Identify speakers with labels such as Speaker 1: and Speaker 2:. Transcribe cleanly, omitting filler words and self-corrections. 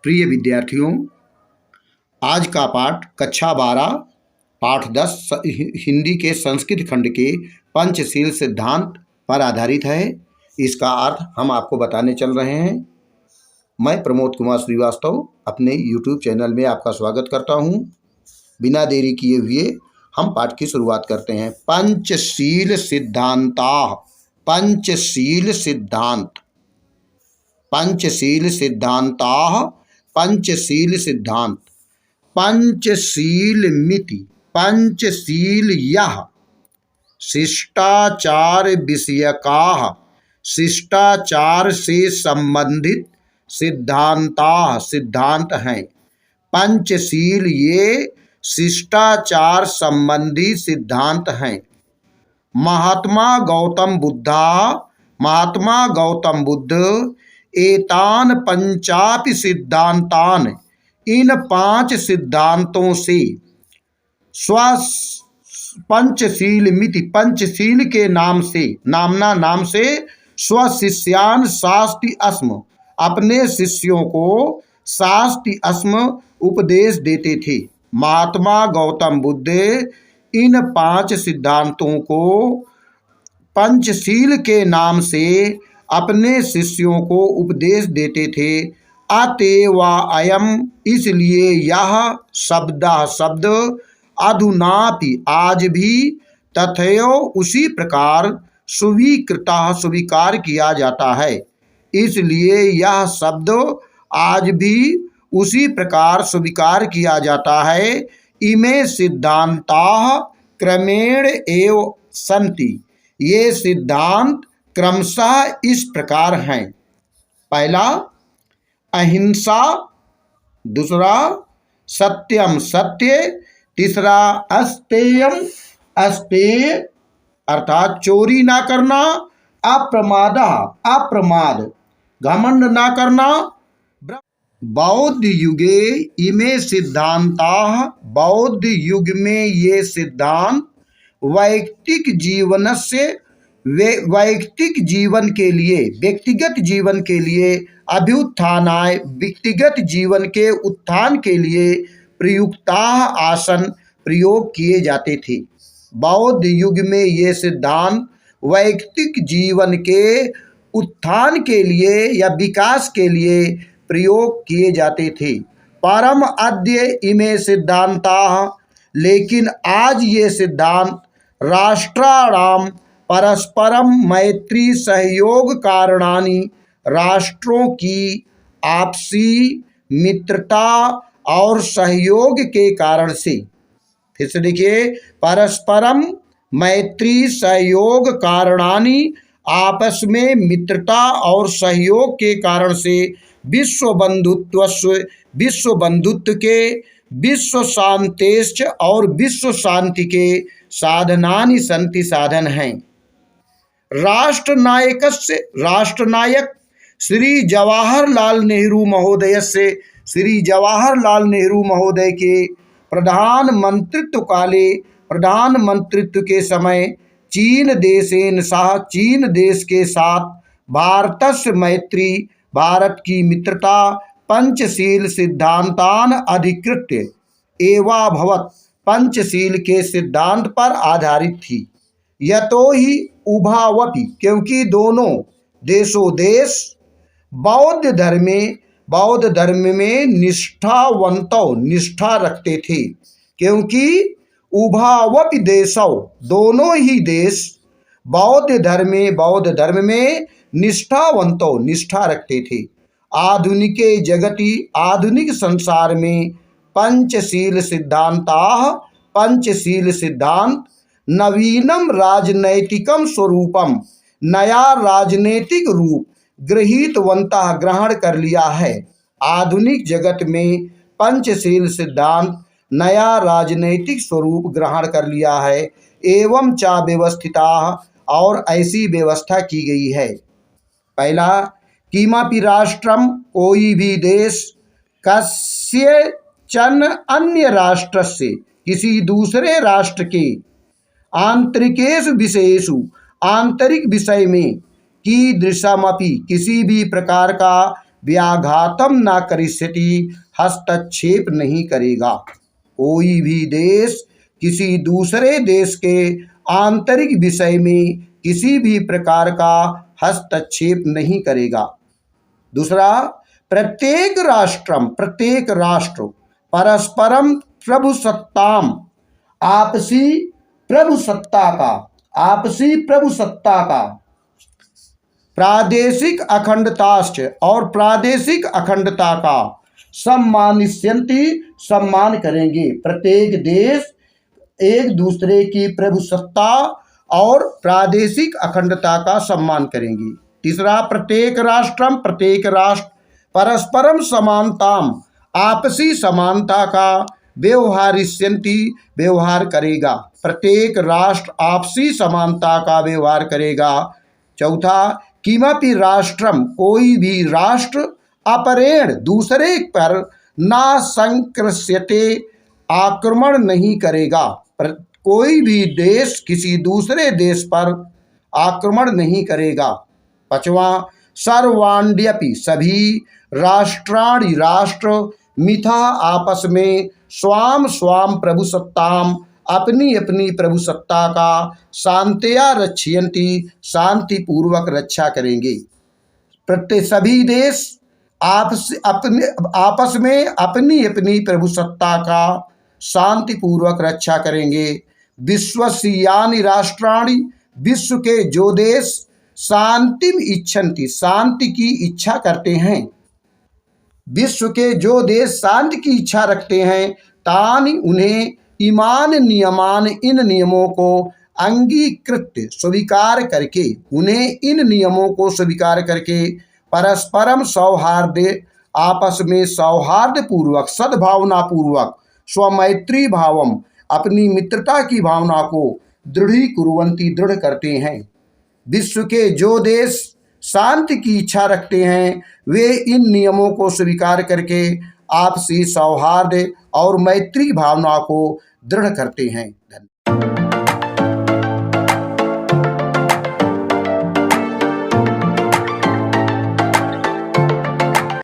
Speaker 1: प्रिय विद्यार्थियों, आज का पाठ कक्षा 12 पाठ 10 हिंदी के संस्कृत खंड के पंचशील सिद्धांत पर आधारित है। इसका अर्थ हम आपको बताने चल रहे हैं। मैं प्रमोद कुमार श्रीवास्तव अपने YouTube चैनल में आपका स्वागत करता हूं। बिना देरी किए हुए हम पाठ की शुरुआत करते हैं। पंचशील सिद्धांता, पंचशील सिद्धांत, पंचशील सिद्धांता, पंचशील सिद्धांत। पंचशील मिति, पंचशील यः शिष्टाचार विषयकाः, शिष्टाचार से संबंधित सिद्धांता, सिद्धांत हैं। पंचशील ये शिष्टाचार संबंधी सिद्धांत हैं। महात्मा गौतम बुद्ध एतान पंचापि सिद्धांतान, इन 5 सिद्धांतों से पंचशील मिति, पंचशील के नाम से, नाम से स्वशिष्यान शास्ति अस्म, अपने शिष्यों को शास्ति अस्म उपदेश देते थे। महात्मा गौतम बुद्ध इन 5 सिद्धांतों को पंचशील के नाम से अपने शिष्यों को उपदेश देते थे। अतएव अयम, इसलिए यह शब्द अधुनापि, आज भी, तथैव उसी प्रकार स्वीकृता, स्वीकार किया जाता है। इसलिए यह शब्द आज भी उसी प्रकार स्वीकार किया जाता है। इमे सिद्धांताः क्रमेण एव सन्ति, ये सिद्धांत क्रमशः इस प्रकार हैं। पहला अहिंसा, दूसरा सत्यम, सत्य, तीसरा अस्तेयम, अस्तेय अर्थात चोरी ना करना, अप्रमादः, अप्रमाद, घमंड ना करना। बौद्ध युगे इमे सिद्धांताः, बौद्ध युग में ये सिद्धांत वैयक्तिक जीवन से, वैयक्तिक जीवन के लिए, व्यक्तिगत जीवन के लिए, अभ्युत्थानाय, व्यक्तिगत जीवन के उत्थान के लिए प्रयुक्ता आसन, प्रयोग किए जाते थे। बौद्ध युग में ये सिद्धांत वैयक्तिक जीवन के उत्थान के लिए या विकास के लिए प्रयोग किए जाते थे। परम अद्य इमे सिद्धांताः, लेकिन आज ये सिद्धांत राष्ट्राणाम परस्परम मैत्री सहयोग कारणानि, राष्ट्रों की आपसी मित्रता और सहयोग के कारण से, फिर से देखिए, परस्परम मैत्री सहयोग कारणानि, आपस में मित्रता और सहयोग के कारण से, विश्व बंधुत्व के, विश्व शांतेश्च और विश्व शांति के साधनानि सन्ति, साधन हैं। राष्ट्रनायक श्री जवाहरलाल नेहरू महोदय से, श्री जवाहरलाल नेहरू महोदय के प्रधानमंत्रित्व के समय चीन देशेन सह, चीन देश के साथ भारतस्य मैत्री, भारत की मित्रता पंचशील सिद्धांतान अधिकृत्य एवाभवत्, पंचशील के सिद्धांत पर आधारित थी। यतो ही उभावपि, क्योंकि दोनों देशों देश बौद्ध धर्म में निष्ठावंतों, निष्ठा रखते थे। क्योंकि उभावपि देशौ, दोनों ही देश बौद्ध धर्म में निष्ठावंतों, निष्ठा रखते थे। आधुनिके जगति, आधुनिक संसार में पंचशील सिद्धांताः, पंचशील सिद्धांत नवीनम राजनैतिकम स्वरूपम, नया राजनीतिक रूप गृहीतवन्तः, ग्रहण कर लिया है। आधुनिक जगत में पंचशील सिद्धांत नया राजनैतिक स्वरूप ग्रहण कर लिया है। एवं चा व्यवस्थिता, और ऐसी व्यवस्था की गई है। पहला, किमपि राष्ट्रम, कोई भी देश, कस्यचन अन्य राष्ट्र से, किसी दूसरे राष्ट्र के, आंतरिकेषु विषयेषु, आंतरिक विषय में, कीदृशमपि, किसी भी प्रकार का, व्याघातम न करिष्यति, हस्तक्षेप नहीं करेगा। कोई भी देश किसी दूसरे देश के आंतरिक विषय में किसी भी प्रकार का हस्तक्षेप नहीं करेगा। दूसरा, प्रत्येक राष्ट्र परस्परम प्रभुसत्ताम, आपसी प्रभुसत्ता का प्रादेशिक अखंडताश्च, और प्रादेशिक अखंडता का सम्मानिष्यन्ति, सम्मान करेंगे। प्रत्येक देश एक दूसरे की प्रभुसत्ता और प्रादेशिक अखंडता का सम्मान करेंगे। तीसरा, प्रत्येक राष्ट्र परस्परम समानताम, आपसी समानता का व्यवहारिष्यन्ति, व्यवहार करेगा। प्रत्येक राष्ट्र आपसी समानता का व्यवहार करेगा। चौथा, किमपि राष्ट्रम, कोई भी राष्ट्र अपरेण, दूसरे पर ना संक्रस्यते, आक्रमण नहीं करेगा। कोई भी देश किसी दूसरे देश पर आक्रमण नहीं करेगा। पांचवा, सर्वाण्यपि, सभी राष्ट्राणि, राष्ट्र मिथा, आपस में स्वाम स्वाम प्रभुसत्ताम, अपनी अपनी प्रभुसत्ता का शांतया रक्षयन्ति, शांति पूर्वक रक्षा करेंगे। प्रत्येक सभी देश आपस में अपनी अपनी प्रभुसत्ता का शांति पूर्वक रक्षा करेंगे। विश्वस्यानि राष्ट्राणि, विश्व के जो देश शांतिम इच्छन्ति, शांति की इच्छा करते हैं, विश्व के जो देश शांति की इच्छा रखते हैं, तानि, उन्हें ईमान नियमान, इन नियमों को अंगीकृत, स्वीकार करके, उन्हें इन नियमों को स्वीकार करके परस्परम सौहार्द, आपस में सौहार्द पूर्वक, सद्भावना पूर्वक, स्वमैत्री भावम, अपनी मित्रता की भावना को दृढ़ीकुर्वन्ति, दृढ़ करते हैं। विश्व के जो देश शांति की इच्छा रखते हैं, वे इन नियमों को स्वीकार करके आपसी सौहार्द और मैत्री भावना को दृढ़ करते हैं। धन्यवाद।